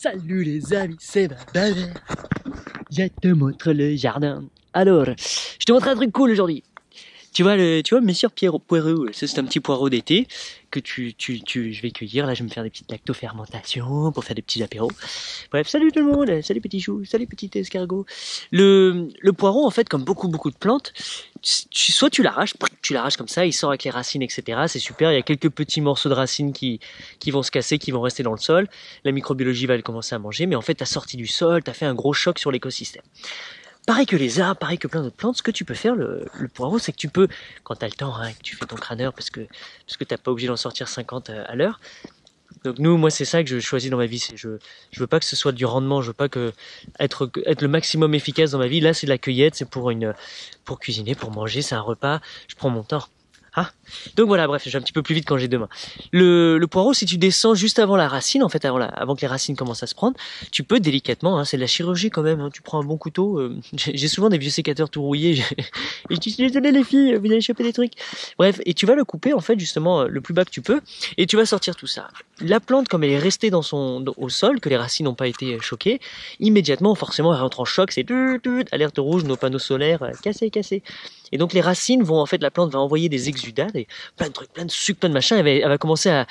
Salut les amis, c'est Bababère. Je te montre le jardin. Alors, je te montre un truc cool aujourd'hui. Tu vois monsieur poireau, c'est un petit poireau d'été que je vais cueillir. Là, je vais me faire des petites lactofermentations pour faire des petits apéros. Bref, salut tout le monde, salut petit chou, salut petit escargot. Le poireau, en fait, comme beaucoup de plantes, soit tu l'arraches comme ça, il sort avec les racines, etc. C'est super. Il y a quelques petits morceaux de racines qui vont se casser, qui vont rester dans le sol. La microbiologie va commencer à manger, mais en fait, t'as sorti du sol, t'as fait un gros choc sur l'écosystème. Pareil que les arbres, pareil que plein d'autres plantes, ce que tu peux faire, le poireau, c'est que tu peux, quand t'as le temps, hein, que tu fais ton crâneur, parce que t'as pas obligé d'en sortir 50 à l'heure. Donc moi c'est ça que je choisis dans ma vie, je veux pas que ce soit du rendement, je veux pas que être le maximum efficace dans ma vie. Là c'est de la cueillette, c'est pour cuisiner, pour manger, c'est un repas, je prends mon temps. Ah. Donc voilà, bref, je vais un petit peu plus vite quand j'ai deux mains. Le poireau, si tu descends juste avant la racine, en fait, avant que les racines commencent à se prendre, tu peux délicatement, hein, c'est de la chirurgie quand même, hein, tu prends un bon couteau, j'ai souvent des vieux sécateurs tout rouillés, et je suis désolé les filles, vous allez choper des trucs. Bref, et tu vas le couper, en fait, justement, le plus bas que tu peux, et tu vas sortir tout ça. La plante, comme elle est restée au sol, que les racines n'ont pas été choquées, immédiatement, forcément, elle rentre en choc, c'est alerte rouge, nos panneaux solaires, cassés. Et donc les racines vont, en fait, la plante va envoyer des exudats, et plein de trucs, plein de sucre, plein de machin, elle va commencer à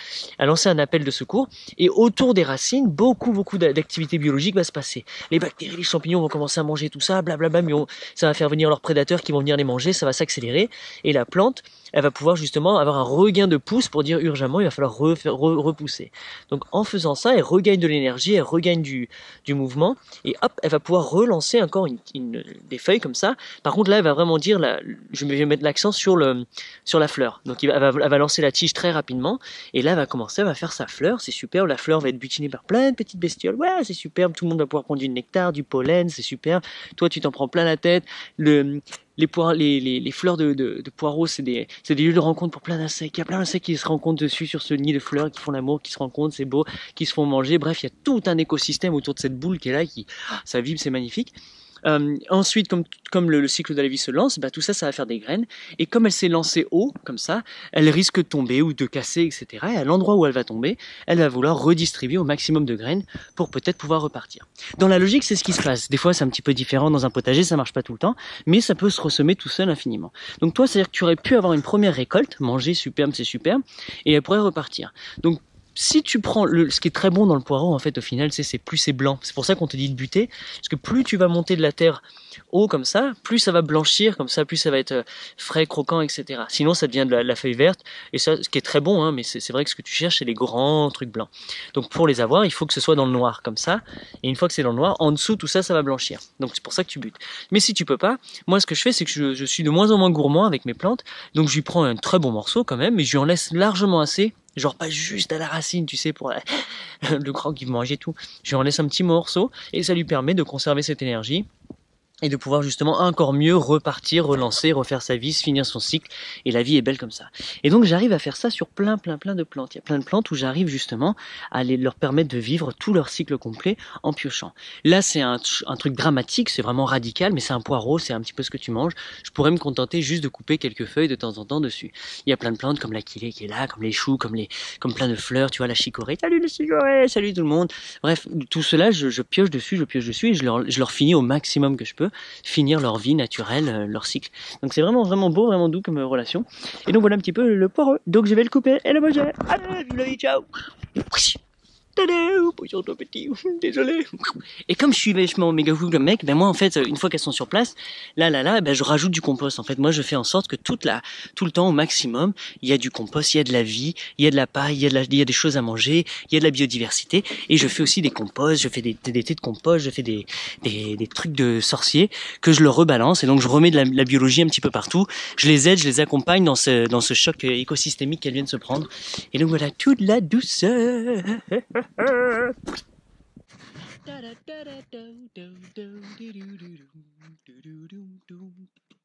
lancer un appel de secours, et autour des racines, beaucoup d'activité biologique va se passer. Les bactéries, les champignons vont commencer à manger tout ça, blablabla, mais ça va faire venir leurs prédateurs qui vont venir les manger, ça va s'accélérer, et la plante, elle va pouvoir justement avoir un regain de pousse pour dire urgemment, il va falloir repousser. Donc en faisant ça, elle regagne de l'énergie, elle regagne du mouvement, et hop, elle va pouvoir relancer encore des feuilles comme ça. Par contre là, elle va vraiment dire, je vais mettre l'accent sur la fleur. Donc elle va lancer la tige très rapidement, et là elle va commencer, elle va faire sa fleur, c'est super, la fleur va être butinée par plein de petites bestioles, ouais c'est superbe, tout le monde va pouvoir prendre du nectar, du pollen, c'est super, toi tu t'en prends plein la tête, les fleurs de poireaux, c'est des lieux de rencontre pour plein d'insectes. Il y a plein d'insectes qui se rencontrent dessus sur ce nid de fleurs, qui font l'amour, qui se rencontrent, c'est beau, qui se font manger. Bref, il y a tout un écosystème autour de cette boule qui est là, ça vibre, c'est magnifique. Ensuite, comme le cycle de la vie se lance, tout ça va faire des graines. Et comme elle s'est lancée haut, comme ça, elle risque de tomber ou de casser, etc. Et à l'endroit où elle va tomber, elle va vouloir redistribuer au maximum de graines pour peut-être pouvoir repartir. Dans la logique, c'est ce qui se passe. Des fois, c'est un petit peu différent dans un potager, ça marche pas tout le temps, mais ça peut se ressemer tout seul infiniment. Donc toi, c'est-à-dire que tu aurais pu avoir une première récolte, manger superbe, c'est superbe, et elle pourrait repartir. Donc si tu prends ce qui est très bon dans le poireau, en fait, au final, c'est plus c'est blanc. C'est pour ça qu'on te dit de buter, parce que plus tu vas monter de la terre haut comme ça, plus ça va blanchir comme ça, plus ça va être frais, croquant, etc. Sinon, ça devient de la feuille verte, et ça, ce qui est très bon, hein, mais c'est vrai que ce que tu cherches, c'est les grands trucs blancs. Donc pour les avoir, il faut que ce soit dans le noir comme ça, et une fois que c'est dans le noir, en dessous, tout ça, ça va blanchir. Donc c'est pour ça que tu butes. Mais si tu peux pas, moi, ce que je fais, c'est que je suis de moins en moins gourmand avec mes plantes, donc je lui prends un très bon morceau quand même, mais je lui en laisse largement assez. Genre pas juste à la racine, tu sais, pour le grand qui veut manger tout. Je lui en laisse un petit morceau, et ça lui permet de conserver cette énergie et de pouvoir justement encore mieux repartir, relancer, refaire sa vie, finir son cycle, et la vie est belle comme ça. Et donc j'arrive à faire ça sur plein de plantes. Il y a plein de plantes où j'arrive justement à leur permettre de vivre tout leur cycle complet en piochant. Là c'est un truc dramatique, c'est vraiment radical, mais c'est un poireau, c'est un petit peu ce que tu manges. Je pourrais me contenter juste de couper quelques feuilles de temps en temps dessus. Il y a plein de plantes comme l'aquilée qui est là, comme les choux, comme plein de fleurs, tu vois, la chicorée, salut le chicorée, salut tout le monde. Bref, tout cela je pioche dessus, et je leur finis au maximum que je peux, finir leur vie naturelle, leur cycle. Donc c'est vraiment beau, vraiment doux comme relation. Et donc voilà un petit peu le poireau. Donc je vais le couper et le manger. Allez, vive la vie, ciao. Bonjour ton petit, désolé. Et comme je suis vachement méga fou comme mec, moi en fait, une fois qu'elles sont sur place, je rajoute du compost. En fait, moi je fais en sorte que tout le temps au maximum, il y a du compost, il y a de la vie, il y a de la paille, il y a des choses à manger, il y a de la biodiversité. Et je fais aussi des composts, je fais des thés de compost, je fais des trucs de sorciers que je leur rebalance. Et donc je remets de la biologie un petit peu partout. Je les aide, je les accompagne dans ce choc écosystémique qu'elles viennent se prendre. Et donc voilà, toute la douceur. Da da da da do do do do do do do do do do do.